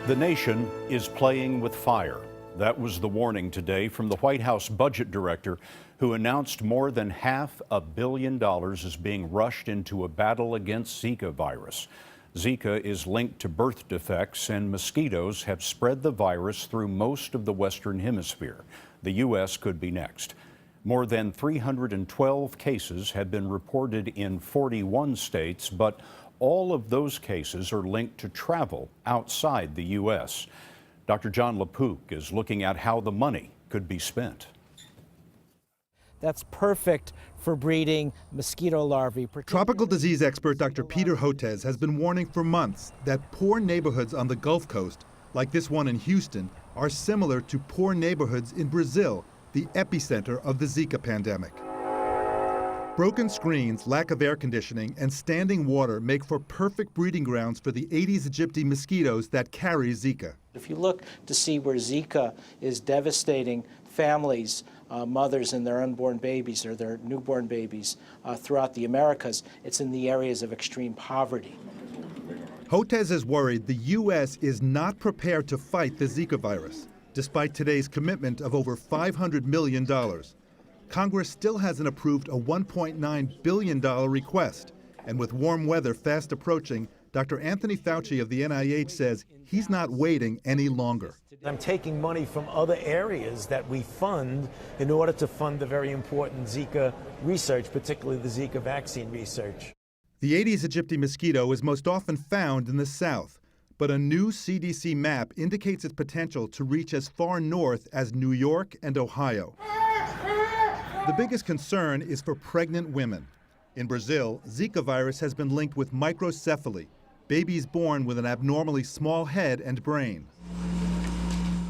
The nation is playing with fire. That was the warning today from the White House budget director, who announced more than $500 million is being rushed into a battle against Zika virus. Zika is linked to birth defects, and mosquitoes have spread the virus through most of the Western Hemisphere. The U.S. could be next. More than 312 cases have been reported in 41 states, but all of those cases are linked to travel outside the U.S. Dr. Jon LaPook is looking at how the money could be spent. That's perfect for breeding mosquito larvae. Tropical disease expert Dr. Peter Hotez has been warning for months that poor neighborhoods on the Gulf Coast, like this one in Houston, are similar to poor neighborhoods in Brazil, the epicenter of the Zika pandemic. Broken screens, lack of air conditioning, and standing water make for perfect breeding grounds for the Aedes aegypti mosquitoes that carry Zika. If you look to see where Zika is devastating families, mothers and their unborn babies or their newborn babies throughout the Americas, it's in the areas of extreme poverty. Hotez is worried the U.S. is not prepared to fight the Zika virus, despite today's commitment of over $500 million. Congress still hasn't approved a $1.9 billion request. And with warm weather fast approaching, Dr. Anthony Fauci of the NIH says he's not waiting any longer. I'm taking money from other areas that we fund in order to fund the very important Zika research, particularly the Zika vaccine research. The Aedes aegypti mosquito is most often found in the south, but a new CDC map indicates its potential to reach as far north as New York and Ohio. The biggest concern is for pregnant women. In Brazil, Zika virus has been linked with microcephaly, babies born with an abnormally small head and brain.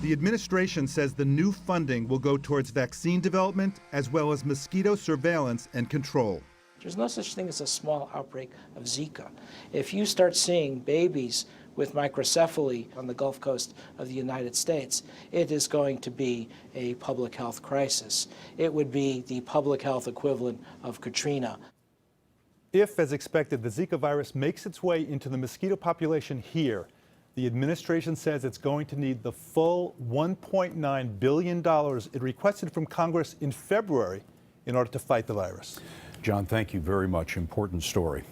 The administration says the new funding will go towards vaccine development as well as mosquito surveillance and control. There's no such thing as a small outbreak of Zika. If you start seeing babies with microcephaly on the Gulf Coast of the United States, it is going to be a public health crisis. It would be the public health equivalent of Katrina. If, as expected, the Zika virus makes its way into the mosquito population here, the administration says it's going to need the full $1.9 billion it requested from Congress in February in order to fight the virus. John, thank you very much. Important story.